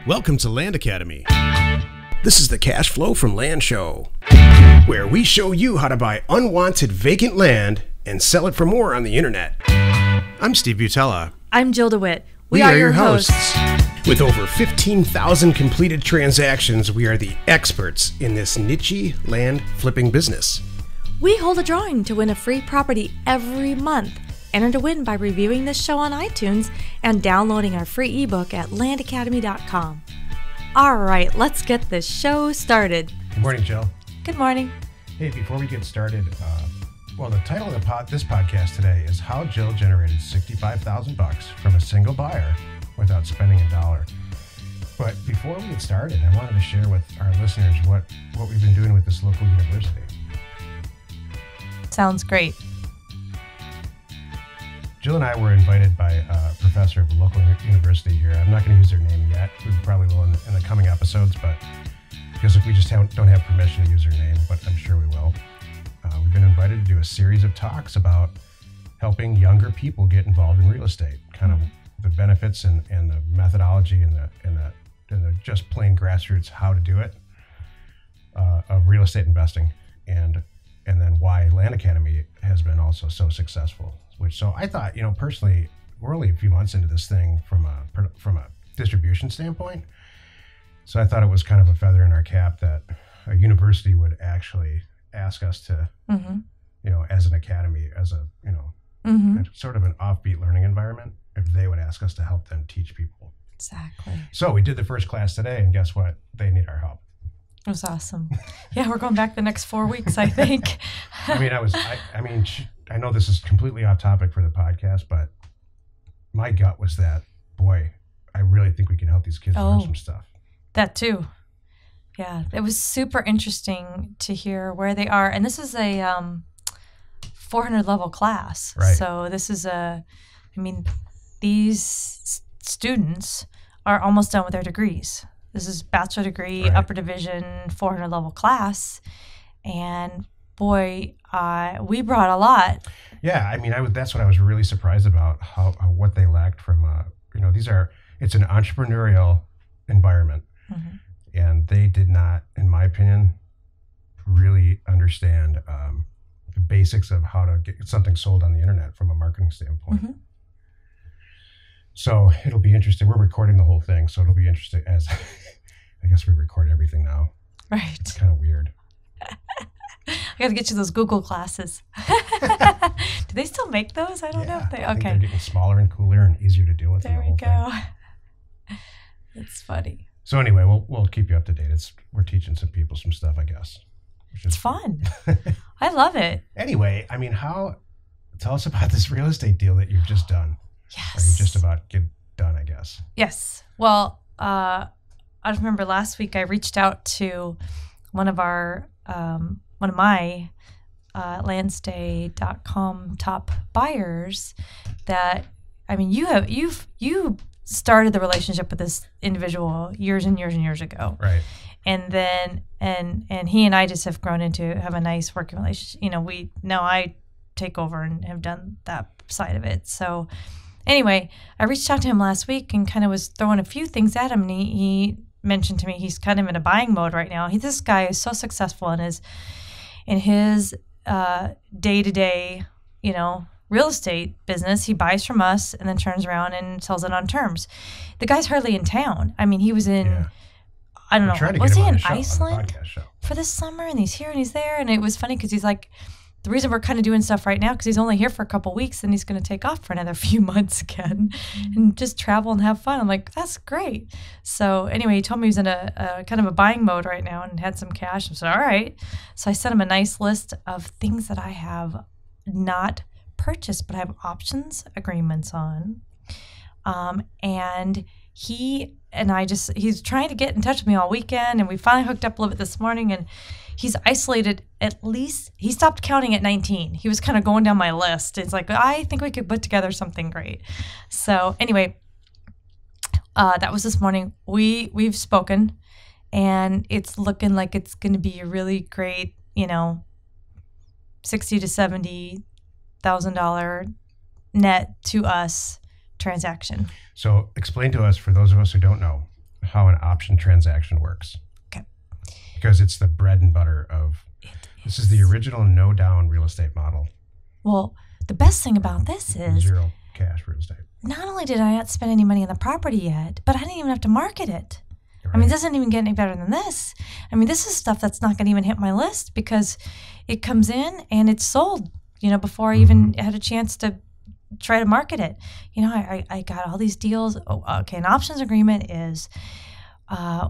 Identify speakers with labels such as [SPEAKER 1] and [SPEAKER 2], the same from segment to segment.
[SPEAKER 1] Welcome to Land Academy. This is the Cash Flow from Land show, where we show you how to buy unwanted vacant land and sell it for more on the internet. I'm Steve Butala.
[SPEAKER 2] I'm Jill DeWit.
[SPEAKER 1] We are your hosts. With over 15,000 completed transactions, we are the experts in this niche land flipping business.
[SPEAKER 2] We hold a drawing to win a free property every month. Enter to win by reviewing this show on iTunes and downloading our free ebook at landacademy.com. All right, let's get this show started.
[SPEAKER 1] Good morning, Jill.
[SPEAKER 2] Good morning.
[SPEAKER 1] Hey, before we get started, the title of this podcast today is How Jill Generated $65,000 from a Single Buyer Without Spending a Dollar. But before we get started, I wanted to share with our listeners what we've been doing with this local university.
[SPEAKER 2] Sounds great.
[SPEAKER 1] Jill and I were invited by a professor of a local university here. I'm not going to use their name yet. We probably will in the coming episodes, but because if we just don't have permission to use their name, but I'm sure we will. We've been invited to do a series of talks about helping younger people get involved in real estate, kind of the benefits and the methodology and the just plain grassroots how to do it of real estate investing, and then why Land Academy has been also so successful. So I thought, personally, we're only a few months into this thing from a distribution standpoint. So I thought it was kind of a feather in our cap that a university would actually ask us to, as an academy, as a sort of an offbeat learning environment, if they would ask us to help them teach people.
[SPEAKER 2] Exactly.
[SPEAKER 1] So we did the first class today, and guess what? They need our help.
[SPEAKER 2] It was awesome. Yeah, we're going back the next 4 weeks, I think.
[SPEAKER 1] I know this is completely off topic for the podcast, but my gut was that, boy, I really think we can help these kids learn some stuff.
[SPEAKER 2] That too. Yeah, it was super interesting to hear where they are. And this is a 400 level class.
[SPEAKER 1] Right.
[SPEAKER 2] So this is these students are almost done with their degrees. This is bachelor degree,
[SPEAKER 1] right.
[SPEAKER 2] upper division, 400 level class. And boy, we brought a lot.
[SPEAKER 1] Yeah, that's what I was really surprised about, how what they lacked from, it's an entrepreneurial environment. Mm-hmm. And they did not, in my opinion, really understand the basics of how to get something sold on the internet from a marketing standpoint. Mm-hmm. So it'll be interesting. We're recording the whole thing, so it'll be interesting as I guess we record everything now.
[SPEAKER 2] Right.
[SPEAKER 1] It's kind of weird.
[SPEAKER 2] I got to get you those Google classes. Do they still make those? I don't know if they.
[SPEAKER 1] I think
[SPEAKER 2] okay.
[SPEAKER 1] they're getting smaller and cooler and easier to deal with.
[SPEAKER 2] There we go. It's funny.
[SPEAKER 1] So anyway, we'll keep you up to date. We're teaching some people some stuff, I guess.
[SPEAKER 2] It's fun. I love it.
[SPEAKER 1] Anyway, tell us about this real estate deal that you've just done.
[SPEAKER 2] Yes.
[SPEAKER 1] Or you just about get done, I guess.
[SPEAKER 2] Yes. Well, I remember last week I reached out to one of my landstay.com top buyers that, you started the relationship with this individual years and years and years ago.
[SPEAKER 1] Right.
[SPEAKER 2] And then, and he and I just have grown into have a nice working relationship. Now I take over and have done that side of it. So anyway, I reached out to him last week and kind of was throwing a few things at him. And he mentioned to me he's kind of in a buying mode right now. This guy is so successful in his day-to-day, real estate business. He buys from us and then turns around and sells it on terms. The guy's hardly in town. He was in, I don't know, was he in Iceland for this summer? And he's here and he's there. And it was funny because he's like, the reason we're kind of doing stuff right now because he's only here for a couple weeks and he's going to take off for another few months again and just travel and have fun. I'm like, that's great. So anyway, he told me he was in a kind of a buying mode right now and had some cash. I said, all right. So I sent him a nice list of things that I have not purchased, but I have options agreements on. And he's trying to get in touch with me all weekend, and we finally hooked up a little bit this morning, and he's isolated he stopped counting at 19. He was kind of going down my list. It's like, I think we could put together something great. So anyway, that was this morning. We've spoken, and it's looking like it's going to be a really great, $60,000 to $70,000 net to us transaction.
[SPEAKER 1] So explain to us, for those of us who don't know, how an option transaction works.
[SPEAKER 2] Okay.
[SPEAKER 1] Because it's the bread and butter of, this is the original no down real estate model.
[SPEAKER 2] Well, the best thing about this is
[SPEAKER 1] zero cash real estate.
[SPEAKER 2] Not only did I not spend any money on the property yet, but I didn't even have to market it.
[SPEAKER 1] Right.
[SPEAKER 2] I mean, it doesn't even get any better than this. I mean, this is stuff that's not going to even hit my list because it comes in and it's sold, before I even had a chance to try to market it. I got all these deals. Oh, okay, an options agreement is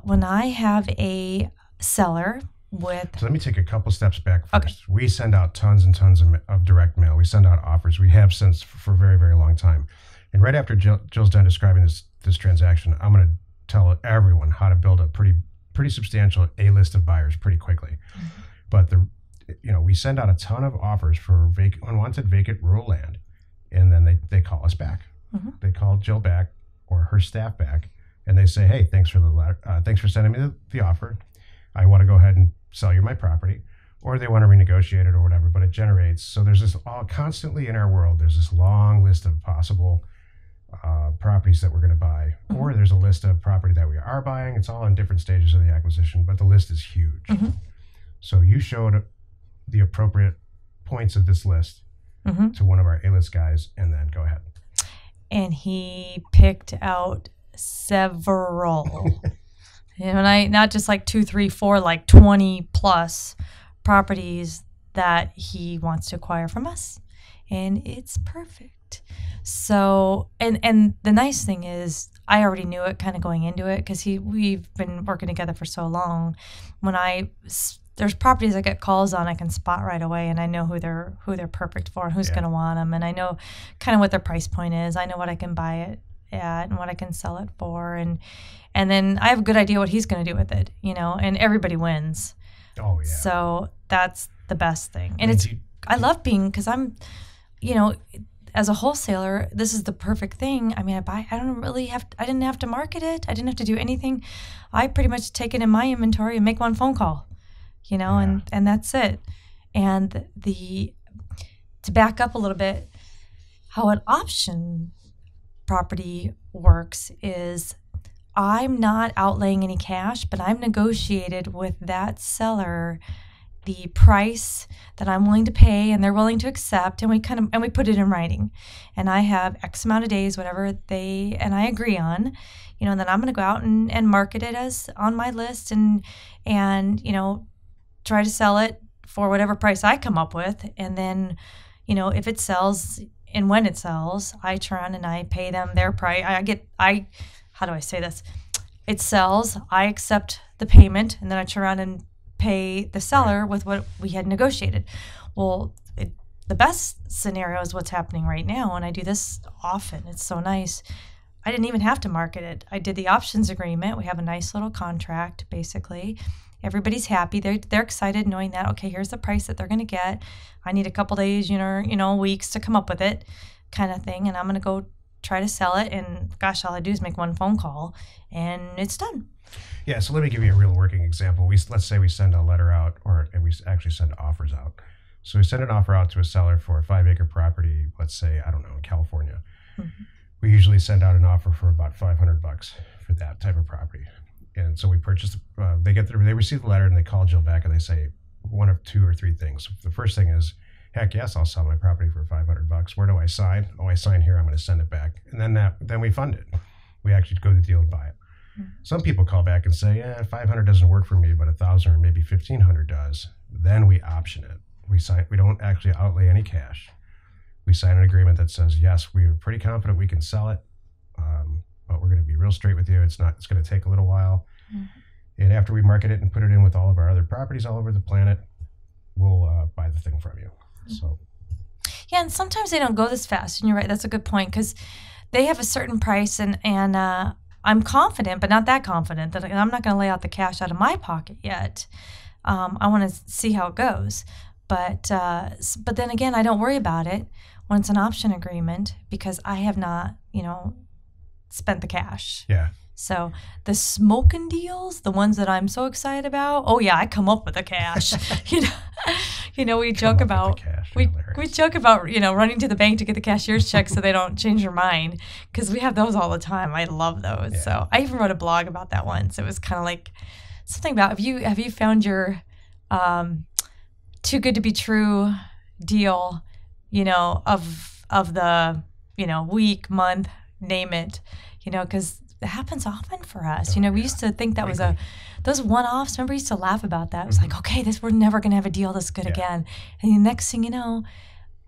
[SPEAKER 2] when I have a seller with...
[SPEAKER 1] So let me take a couple steps back first.
[SPEAKER 2] Okay.
[SPEAKER 1] We send out tons and tons of direct mail. We send out offers. We have since for a very, very long time. And right after Jill's done describing this transaction, I'm going to tell everyone how to build a pretty substantial A-list of buyers pretty quickly. Mm-hmm. But we send out a ton of offers for unwanted vacant rural land, and then they call us back. Mm-hmm. They call Jill back or her staff back, and they say, "Hey, thanks for the letter. Thanks for sending me the offer. I want to go ahead and sell you my property," or they want to renegotiate it or whatever. But it generates. So there's this constantly in our world. There's this long list of possible properties that we're going to buy, mm-hmm. or there's a list of property that we are buying. It's all in different stages of the acquisition, but the list is huge. Mm-hmm. So you showed the appropriate points of this list mm-hmm. to one of our A-list guys, and then go ahead.
[SPEAKER 2] And he picked out several. And not just like 2, 3, 4, like 20 plus properties that he wants to acquire from us. And it's perfect. So, and the nice thing is I already knew it kind of going into it because we've been working together for so long. When there's properties I get calls on, I can spot right away, and I know who they're perfect for and who's going to want them. And I know kind of what their price point is. I know what I can buy it at and what I can sell it for. And then I have a good idea what he's going to do with it, and everybody wins.
[SPEAKER 1] Oh, yeah.
[SPEAKER 2] So that's the best thing. And I love because I'm, as a wholesaler, this is the perfect thing. I mean, I didn't have to market it. I didn't have to do anything. I pretty much take it in my inventory and make one phone call, and that's it. And to back up a little bit, how an option property works is I'm not outlaying any cash, but I'm negotiated with that seller the price that I'm willing to pay and they're willing to accept, and we put it in writing. And I have X amount of days, whatever I agree on, and then I'm going to go out and market it as on my list and try to sell it for whatever price I come up with. And then, if it sells and when it sells, I turn and I pay them their price. How do I say this? It sells, I accept the payment, and then I turn around and pay the seller with what we had negotiated. Well, the best scenario is what's happening right now, and I do this often. It's so nice. I didn't even have to market it. I did the options agreement. We have a nice little contract, basically. Everybody's happy. They're excited knowing that, okay, here's the price that they're going to get. I need a couple days, weeks to come up with it kind of thing, and I'm going to go try to sell it, and gosh, all I do is make one phone call, and it's done.
[SPEAKER 1] Yeah, so let me give you a real working example. Let's say we send a letter out, and we actually send offers out. So we send an offer out to a seller for a 5-acre property, let's say, I don't know, in California. Mm-hmm. We usually send out an offer for about $500 for that type of property. And so we purchase, they receive the letter and they call Jill back and they say one of 2 or 3 things. The first thing is, heck yes, I'll sell my property for $500. Where do I sign? Oh, I sign here. I'm going to send it back. And then we fund it. We actually go to the deal and buy it. Some people call back and say, yeah, 500 doesn't work for me, but 1,000 or maybe 1,500 does. Then we option it. We don't actually outlay any cash. We sign an agreement that says, yes, we are pretty confident we can sell it, but we're going to be real straight with you. It's going to take a little while. Mm-hmm. And after we market it and put it in with all of our other properties all over the planet, we'll buy the thing from you. Mm-hmm. So,
[SPEAKER 2] yeah, and sometimes they don't go this fast. And you're right, that's a good point, because they have a certain price, and I'm confident, but not that confident, that I'm not going to lay out the cash out of my pocket yet. I want to see how it goes. But then again, I don't worry about it when it's an option agreement because I have not, spent the cash.
[SPEAKER 1] Yeah.
[SPEAKER 2] So the smoking deals, the ones that I'm so excited about, oh yeah, I come up with the cash. We joke about we joke about running to the bank to get the cashier's check so they don't change their mind, because we have those all the time. I love those. Yeah. So I even wrote a blog about that once. It was kind of like something about have you found your too good to be true deal, of the week, month, name it, because it happens often for us. We used to think that was those one-offs. Remember, we used to laugh about that. It was like, okay, we're never going to have a deal this good again. And the next thing you know,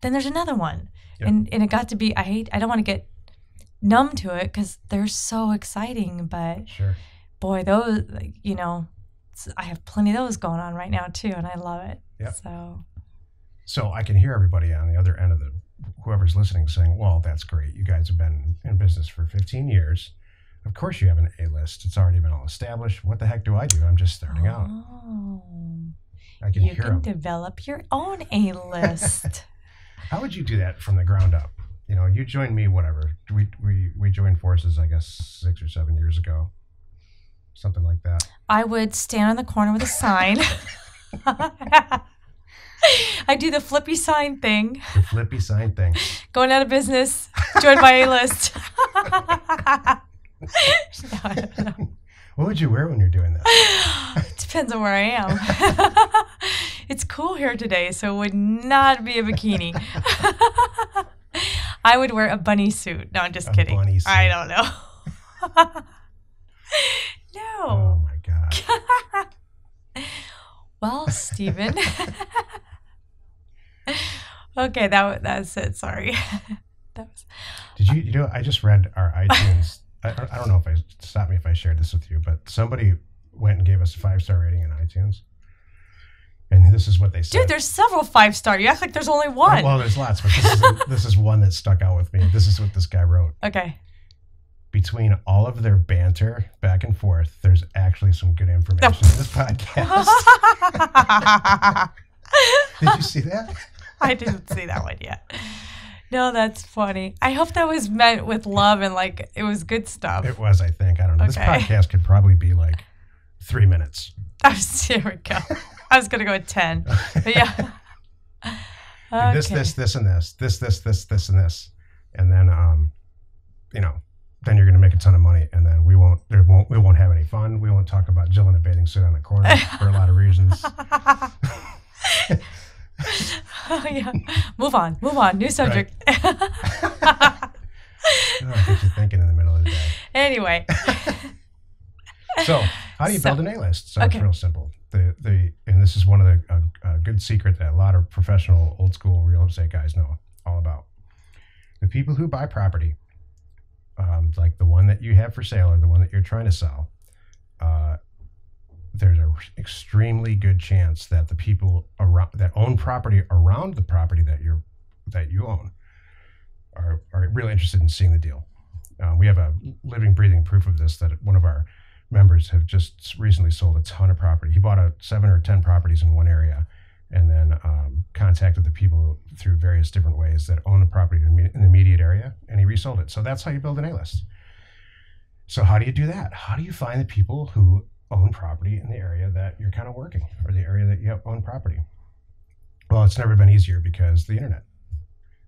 [SPEAKER 2] then there's another one. Yep. And it got to be, I don't want to get numb to it because they're so exciting. But
[SPEAKER 1] sure.
[SPEAKER 2] Boy, those, I have plenty of those going on right now too. And I love it.
[SPEAKER 1] Yep.
[SPEAKER 2] So
[SPEAKER 1] I can hear everybody on the other end of whoever's listening saying, well, that's great. You guys have been in business for 15 years. Of course you have an A-list. It's already been all established. What the heck do I do? I'm just starting out. I can hear them.
[SPEAKER 2] You can develop your own A-list.
[SPEAKER 1] How would you do that from the ground up? You joined me, whatever. We joined forces, I guess, 6 or 7 years ago. Something like that. I
[SPEAKER 2] would stand on the corner with a sign. I do the flippy sign thing.
[SPEAKER 1] The flippy sign thing.
[SPEAKER 2] Going out of business. Join my A-list. No, I don't know.
[SPEAKER 1] What would you wear when you're doing that?
[SPEAKER 2] It depends on where I am. It's cool here today, so it would not be a bikini. I would wear a bunny suit. No, I'm just kidding.
[SPEAKER 1] Bunny suit.
[SPEAKER 2] I don't know. No.
[SPEAKER 1] Oh my God.
[SPEAKER 2] Well, Stephen. Okay, that's it. Sorry.
[SPEAKER 1] Did you I just read our iTunes. I don't know stop me if I shared this with you, but somebody went and gave us a 5-star rating on iTunes. And this is what they said.
[SPEAKER 2] Dude, there's several 5-star. You act like there's only one.
[SPEAKER 1] Well, there's lots, but this is one that stuck out with me. This is what this guy wrote.
[SPEAKER 2] Okay.
[SPEAKER 1] Between all of their banter back and forth, there's actually some good information in this podcast. Did you see that?
[SPEAKER 2] I didn't see that one yet. No, that's funny. I hope that was meant with love and it was good stuff.
[SPEAKER 1] It was, I think. I don't know. Okay. This podcast could probably be 3 minutes.
[SPEAKER 2] Here we go. I was going to go with 10. But yeah. Okay.
[SPEAKER 1] This, and this. This, and this. And then, then you're going to make a ton of money, and then we won't have any fun. We won't talk about Jill in a bathing suit on a corner for a lot of reasons.
[SPEAKER 2] Oh, yeah. Move on. New subject.
[SPEAKER 1] Right. I get you thinking in the middle of the day.
[SPEAKER 2] Anyway.
[SPEAKER 1] So, how do you build an A-list? So It's real simple. And this is one of the good secret that a lot of professional, old school real estate guys know all about. The people who buy property, like the one that you have for sale or the one that you're trying to sell, there's an extremely good chance that the people that own property around the property that you own are really interested in seeing the deal. We have a living, breathing proof of this, that one of our members have just recently sold a ton of property. He bought 7 or 10 properties in one area, and then contacted the people through various different ways that own the property in the immediate area, and he resold it. So that's how you build an A-list. So how do you do that? How do you find the people who own property in the area that you're kind of working, or the area that you own property? Well, it's never been easier because the internet.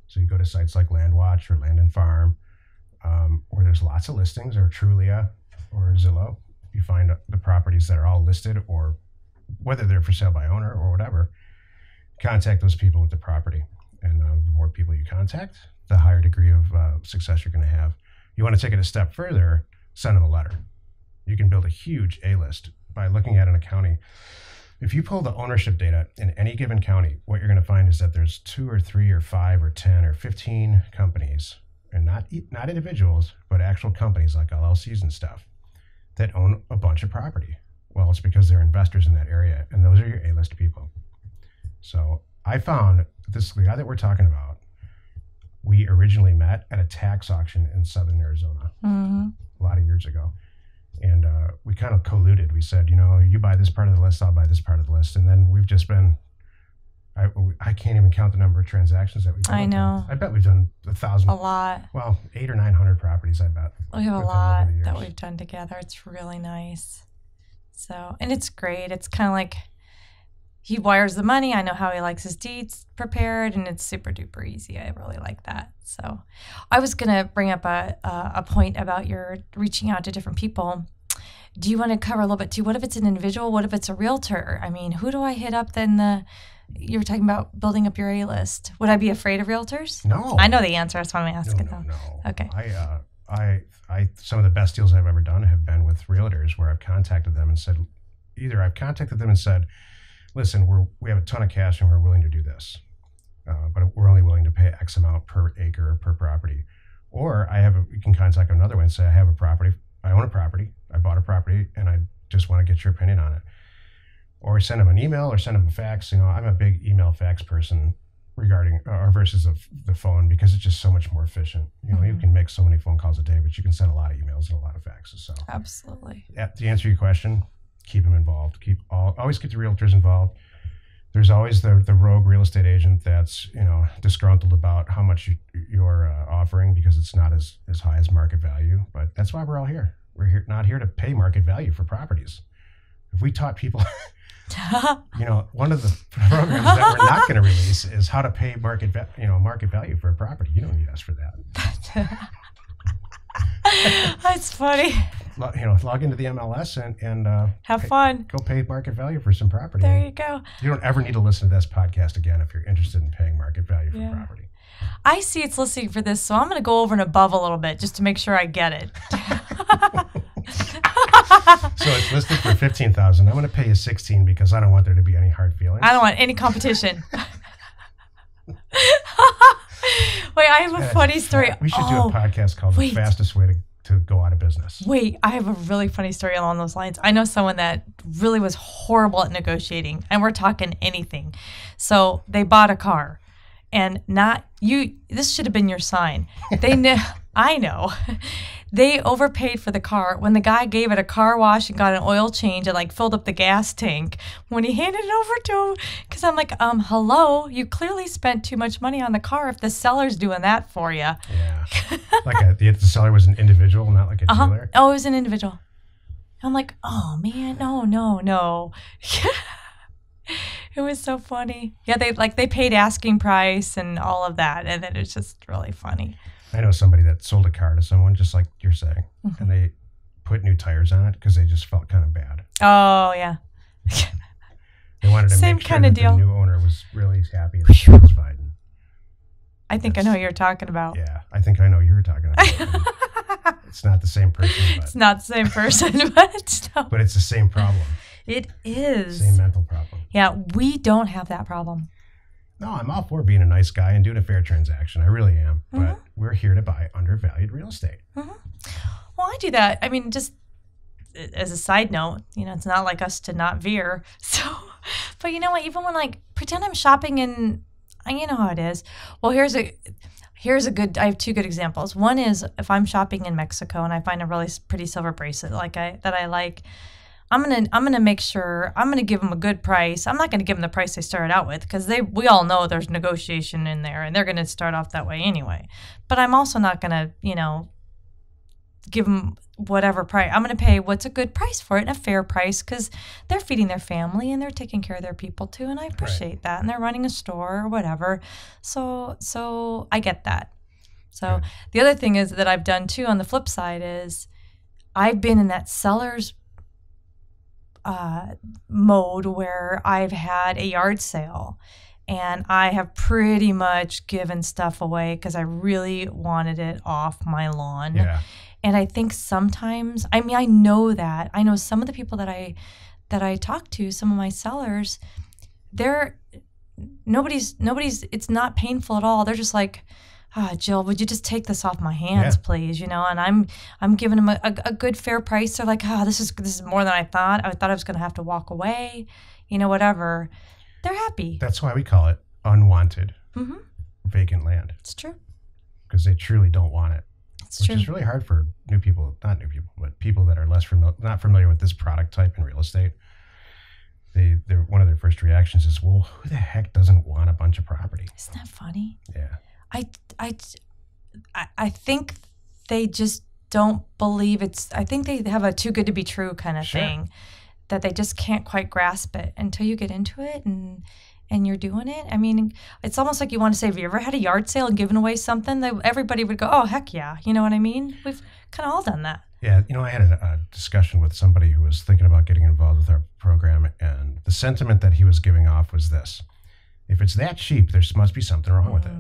[SPEAKER 1] So you go to sites like LandWatch or Land and Farm, where there's lots of listings, or Trulia or Zillow. You find the properties that are all listed, or whether they're for sale by owner or whatever, contact those people with the property. And the more people you contact, the higher degree of success you're going to have. You want to take it a step further, send them a letter. You can build a huge A-list by looking at an county. If you pull the ownership data in any given county, what you're going to find is that there's 2 or 3 or 5 or 10 or 15 companies, and not individuals, but actual companies like LLCs and stuff, that own a bunch of property. Well, it's because they're investors in that area, and those are your A-list people. So I found this guy that we're talking about, we originally met at a tax auction in southern Arizona a lot of years ago. And we kind of colluded. We said, you buy this part of the list, I'll buy this part of the list. And then we've just been I can't even count the number of transactions that we've done.
[SPEAKER 2] I know.
[SPEAKER 1] I bet we've done 1,000.
[SPEAKER 2] A lot.
[SPEAKER 1] Well, 800 or 900 properties, I bet.
[SPEAKER 2] We have a lot that we've done together. It's really nice. So, and it's great. It's kind of like he wires the money. I know how he likes his deeds prepared, and it's super duper easy. I really like that. So I was going to bring up a point about your reaching out to different people. Do you want to cover a little bit too? What if it's an individual? What if it's a realtor? I mean, who do I hit up then? You were talking about building up your A-list. Would I be afraid of realtors?
[SPEAKER 1] No.
[SPEAKER 2] I know the answer. That's why I'm asking them.
[SPEAKER 1] No.
[SPEAKER 2] Okay.
[SPEAKER 1] I some of the best deals I've ever done have been with realtors where I've contacted them and said, listen, we have a ton of cash and we're willing to do this, but we're only willing to pay X amount per acre or per property. Or you can contact another one and say, I own a property, I bought a property, and I just want to get your opinion on it. Or send them an email or send them a fax. I'm a big email fax person regarding versus the phone because it's just so much more efficient. You can make so many phone calls a day, but you can send a lot of emails and a lot of faxes. So
[SPEAKER 2] absolutely.
[SPEAKER 1] To answer your question, keep them involved. Always get the realtors involved. There's always the rogue real estate agent that's disgruntled about how much you're offering because it's not as high as market value. But that's why we're all here. We're not here to pay market value for properties. If we taught people, one of the programs that we're not going to release is how to pay market value for a property. You don't need us for that.
[SPEAKER 2] That's funny.
[SPEAKER 1] Log into the MLS and
[SPEAKER 2] have fun.
[SPEAKER 1] Go pay market value for some property.
[SPEAKER 2] There you go.
[SPEAKER 1] You don't ever need to listen to this podcast again if you're interested in paying market value for property.
[SPEAKER 2] I see it's listening for this, so I'm going to go over and above a little bit just to make sure I get it.
[SPEAKER 1] So it's listed for $15,000. I'm going to pay you $16,000 because I don't want there to be any hard feelings.
[SPEAKER 2] I don't want any competition. Wait, I have a funny story.
[SPEAKER 1] We should do a podcast called The Fastest Way to Go Out of Business.
[SPEAKER 2] Wait, I have a really funny story along those lines. I know someone that really was horrible at negotiating, and we're talking anything. So they bought a car, and this should have been your sign. I know. They overpaid for the car. When the guy gave it a car wash and got an oil change and filled up the gas tank, when he handed it over to him, because I'm like, hello, you clearly spent too much money on the car if the seller's doing that for you.
[SPEAKER 1] Yeah. The seller was an individual, not like a dealer?
[SPEAKER 2] Oh, it was an individual. I'm like, oh man, no. It was so funny. Yeah, they paid asking price and all of that, and then it's just really funny.
[SPEAKER 1] I know somebody that sold a car to someone, just like you're saying, and they put new tires on it because they just felt kind of bad.
[SPEAKER 2] Oh, yeah.
[SPEAKER 1] They wanted to
[SPEAKER 2] Same
[SPEAKER 1] make sure
[SPEAKER 2] kind of
[SPEAKER 1] that
[SPEAKER 2] deal.
[SPEAKER 1] the new owner was really happy and satisfied.
[SPEAKER 2] I think I know who you're talking about.
[SPEAKER 1] Yeah, I think I know who you're talking about. It's not the same person. But
[SPEAKER 2] it's not the same person, but no.
[SPEAKER 1] But it's the same problem.
[SPEAKER 2] It is.
[SPEAKER 1] Same mental problem.
[SPEAKER 2] Yeah, we don't have that problem.
[SPEAKER 1] No, I'm all for being a nice guy and doing a fair transaction. I really am. But we're here to buy undervalued real estate.
[SPEAKER 2] Well, I do that. I mean, just as a side note, it's not like us to not veer. So, but you know what? Even when pretend I'm shopping in, you know how it is. Well, here's a good. I have two good examples. One is if I'm shopping in Mexico and I find a really pretty silver bracelet that I like. I'm gonna make sure I'm gonna give them a good price. I'm not gonna give them the price they started out with because we all know there's negotiation in there and they're gonna start off that way anyway. But I'm also not gonna give them whatever price. I'm gonna pay what's a good price for it and a fair price because they're feeding their family and they're taking care of their people too, and I appreciate that. And they're running a store or whatever. So I get that. So the other thing is that I've done too on the flip side is I've been in that seller's mode where I've had a yard sale and I have pretty much given stuff away because I really wanted it off my lawn.
[SPEAKER 1] Yeah.
[SPEAKER 2] And I think sometimes, I know some of the people that I talk to, some of my sellers, nobody's, it's not painful at all. They're just like, Jill, would you just take this off my hands, please? And I'm giving them a good fair price. They're like, this is more than I thought. I thought I was going to have to walk away, whatever. They're happy.
[SPEAKER 1] That's why we call it unwanted vacant land.
[SPEAKER 2] It's true.
[SPEAKER 1] Because they truly don't want it.
[SPEAKER 2] It's true.
[SPEAKER 1] Which is really hard for not new people, but people that are not familiar with this product type in real estate. one of their first reactions is, well, who the heck doesn't want a bunch of property?
[SPEAKER 2] Isn't that funny?
[SPEAKER 1] Yeah.
[SPEAKER 2] I think they just don't believe I think they have a too good to be true kind of thing, that they just can't quite grasp it until you get into it and you're doing it. I mean, it's almost like you want to say, have you ever had a yard sale and given away something that everybody would go, oh, heck yeah. You know what I mean? We've kind of all done that.
[SPEAKER 1] Yeah. I had a discussion with somebody who was thinking about getting involved with our program, and the sentiment that he was giving off was this: if it's that cheap, there must be something wrong with it.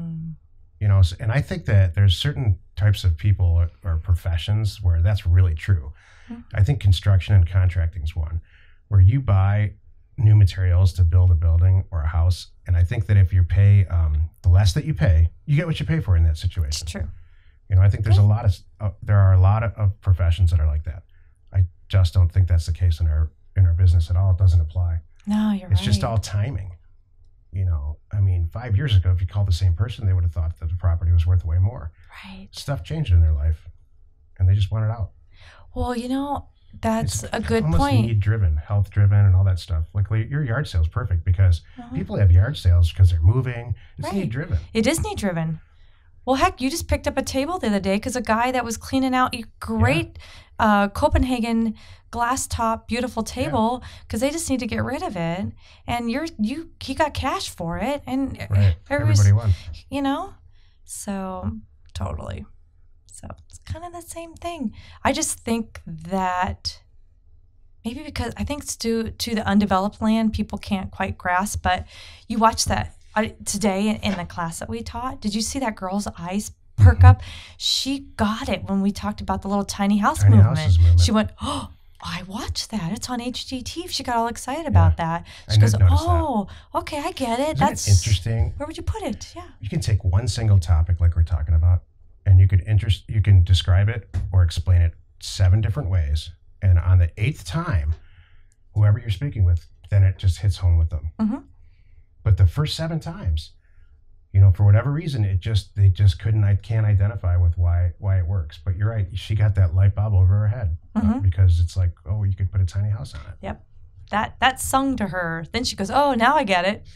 [SPEAKER 1] And I think that there's certain types of people or professions where that's really true. Mm-hmm. I think construction and contracting is one, where you buy new materials to build a building or a house. And I think that if you pay, the less that you pay, you get what you pay for in that situation.
[SPEAKER 2] It's true.
[SPEAKER 1] I think there's there are a lot of professions that are like that. I just don't think that's the case in our business at all. It doesn't apply.
[SPEAKER 2] No, you're right.
[SPEAKER 1] It's just all timing. 5 years ago, if you called the same person, they would have thought that the property was worth way more.
[SPEAKER 2] Right.
[SPEAKER 1] Stuff changed in their life, and they just want it out.
[SPEAKER 2] Well, that's a good
[SPEAKER 1] almost
[SPEAKER 2] point.
[SPEAKER 1] Need-driven, health-driven, and all that stuff. Like your yard sale is perfect because people have yard sales because they're moving. It's need-driven.
[SPEAKER 2] It is need-driven. Well, heck, you just picked up a table the other day because a guy that was cleaning out a great Copenhagen glass top, beautiful table, because they just need to get rid of it, and he got cash for it, and
[SPEAKER 1] everybody won.
[SPEAKER 2] So totally. So it's kind of the same thing. I just think that maybe because I think it's due to the undeveloped land, people can't quite grasp. But you watch that today in the class that we taught. Did you see that girl's eyes perk up? She got it when we talked about the little tiny house movement. She went, oh, I watched that. It's on HGTV. She got all excited about that. She goes, oh, okay, I get it. That's
[SPEAKER 1] interesting.
[SPEAKER 2] Where would you put it? Yeah.
[SPEAKER 1] You can take one single topic like we're talking about, and you can describe it or explain it 7 different ways. And on the 8th time, whoever you're speaking with, then it just hits home with them. Mm-hmm. But the first 7 times, for whatever reason, they just can't identify with why it works. But you're right. She got that light bulb over her head because it's like, oh, you could put a tiny house on it.
[SPEAKER 2] Yep. That sung to her. Then she goes, oh, now I get it.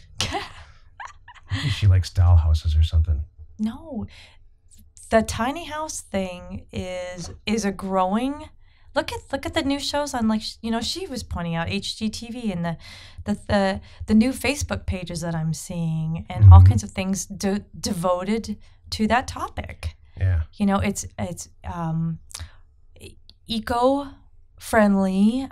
[SPEAKER 1] Maybe she likes doll houses or something.
[SPEAKER 2] No. The tiny house thing is a growing. Look at the new shows on, she was pointing out HGTV and the new Facebook pages that I'm seeing and all kinds of things devoted to that topic.
[SPEAKER 1] Yeah.
[SPEAKER 2] It's eco-friendly,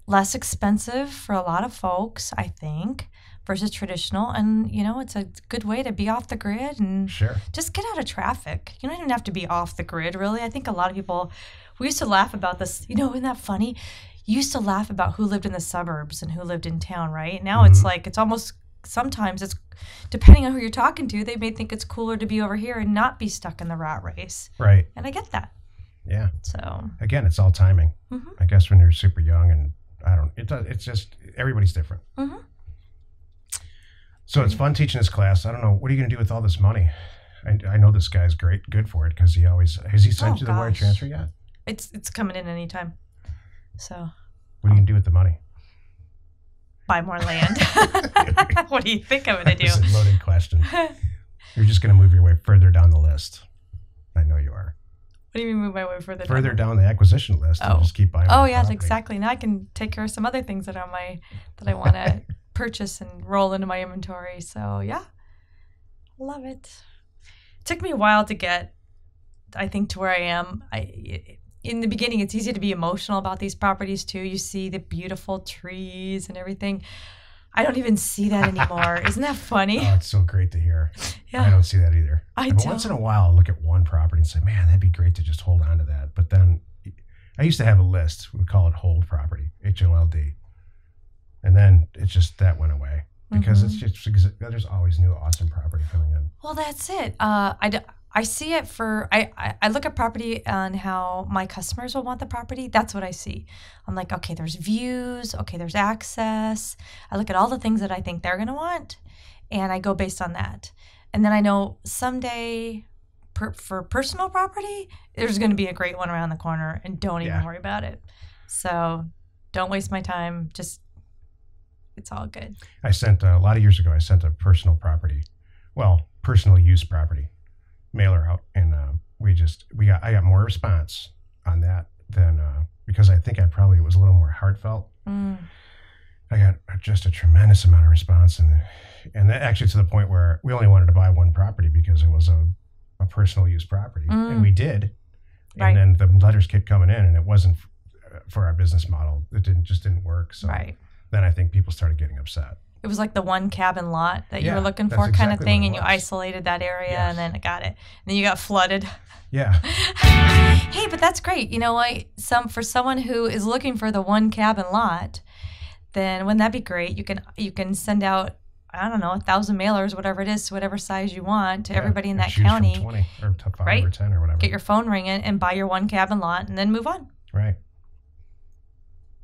[SPEAKER 2] less expensive for a lot of folks, I think, versus traditional. And, it's a good way to be off the grid and just get out of traffic. You don't even have to be off the grid, really. I think a lot of people... We used to laugh about this, isn't that funny? You used to laugh about who lived in the suburbs and who lived in town, right? Now it's like, it's almost, sometimes it's, depending on who you're talking to, they may think it's cooler to be over here and not be stuck in the rat race.
[SPEAKER 1] Right.
[SPEAKER 2] And I get that.
[SPEAKER 1] Yeah.
[SPEAKER 2] So.
[SPEAKER 1] Again, it's all timing. Mm-hmm. I guess when you're super young and it's just, everybody's different. Mm-hmm. So it's fun teaching this class. I don't know, what are you going to do with all this money? I know this guy's good for it because has he sent you the wire transfer yet?
[SPEAKER 2] It's coming in anytime. So.
[SPEAKER 1] What are you going to do with the money?
[SPEAKER 2] Buy more land. What do you think I'm going to do?
[SPEAKER 1] That's a loaded question. You're just going to move your way further down the list. I know you are.
[SPEAKER 2] What do you mean move my way further down?
[SPEAKER 1] Further down the acquisition list and just keep buying more property.
[SPEAKER 2] Exactly. Now I can take care of some other things that I want to purchase and roll into my inventory. So, yeah. Love it. It took me a while to get, I think, to where I am. In the beginning, it's easy to be emotional about these properties too. You see the beautiful trees and everything. I don't even see that anymore. Isn't that funny?
[SPEAKER 1] Oh, it's so great to hear.
[SPEAKER 2] Yeah.
[SPEAKER 1] I don't see that either. But once in a while, I'll look at one property and say, man, that'd be great to just hold on to that. But then I used to have a list. We call it hold property, HOLD. And then it's just, that went away because it's just, there's always new awesome property coming in.
[SPEAKER 2] Well, that's it. I see it I look at property on how my customers will want the property. That's what I see. I'm like, okay, there's views. Okay, there's access. I look at all the things that I think they're going to want, and I go based on that. And then I know someday for personal property, there's going to be a great one around the corner, and don't even worry about it. So don't waste my time. Just It's all good.
[SPEAKER 1] I sent a lot of years ago. I sent a personal use property mailer out, and I got more response on that than because I think it was a little more heartfelt. I got just a tremendous amount of response, and that actually to the point where we only wanted to buy one property because it was a personal use property, and we did.
[SPEAKER 2] Right.
[SPEAKER 1] And then the letters kept coming in, and it wasn't for our business model. It just didn't work. So then I think people started getting upset. It
[SPEAKER 2] was like the one cabin lot that you were looking for kind of thing, and you isolated that area, and then got it. And then you got flooded.
[SPEAKER 1] Yeah.
[SPEAKER 2] Hey, but that's great. You know what? For someone who is looking for the one cabin lot, then wouldn't that be great? You can send out, I don't know, 1,000 mailers, whatever it is, to whatever size you want, to everybody in that county.
[SPEAKER 1] From 20 or 5 or 10 or whatever.
[SPEAKER 2] Get your phone ringing and buy your one cabin lot, and then move on.
[SPEAKER 1] Right.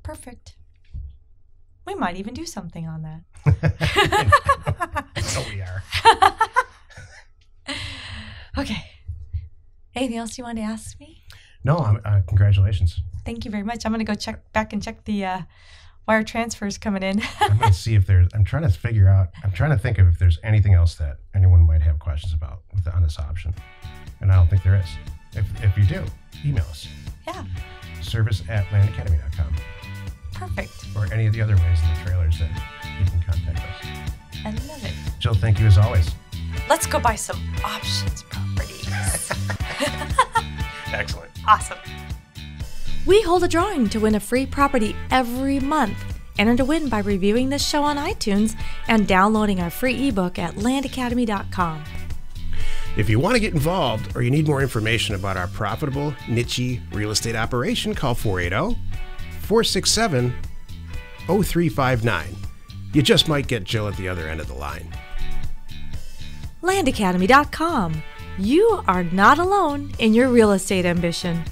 [SPEAKER 2] Perfect. We might even do something on that.
[SPEAKER 1] So we are.
[SPEAKER 2] Okay. Anything else you want to ask me?
[SPEAKER 1] No, congratulations.
[SPEAKER 2] Thank you very much. I'm going to go check the wire transfers coming in.
[SPEAKER 1] I'm going to see if I'm trying to think of if there's anything else that anyone might have questions about on this option. And I don't think there is. If you do, email us.
[SPEAKER 2] Yeah.
[SPEAKER 1] service@landacademy.com.
[SPEAKER 2] Perfect.
[SPEAKER 1] Or any of the other ways in the trailers that you can contact us.
[SPEAKER 2] I love it.
[SPEAKER 1] Jill, thank you as always.
[SPEAKER 2] Let's go buy some options properties.
[SPEAKER 1] Excellent.
[SPEAKER 2] Awesome. We hold a drawing to win a free property every month. Enter to win by reviewing this show on iTunes and downloading our free ebook at landacademy.com.
[SPEAKER 1] If you want to get involved or you need more information about our profitable, niche real estate operation, call 480-467-0359. You just might get Jill at the other end of the line.
[SPEAKER 2] landacademy.com. You are not alone in your real estate ambition.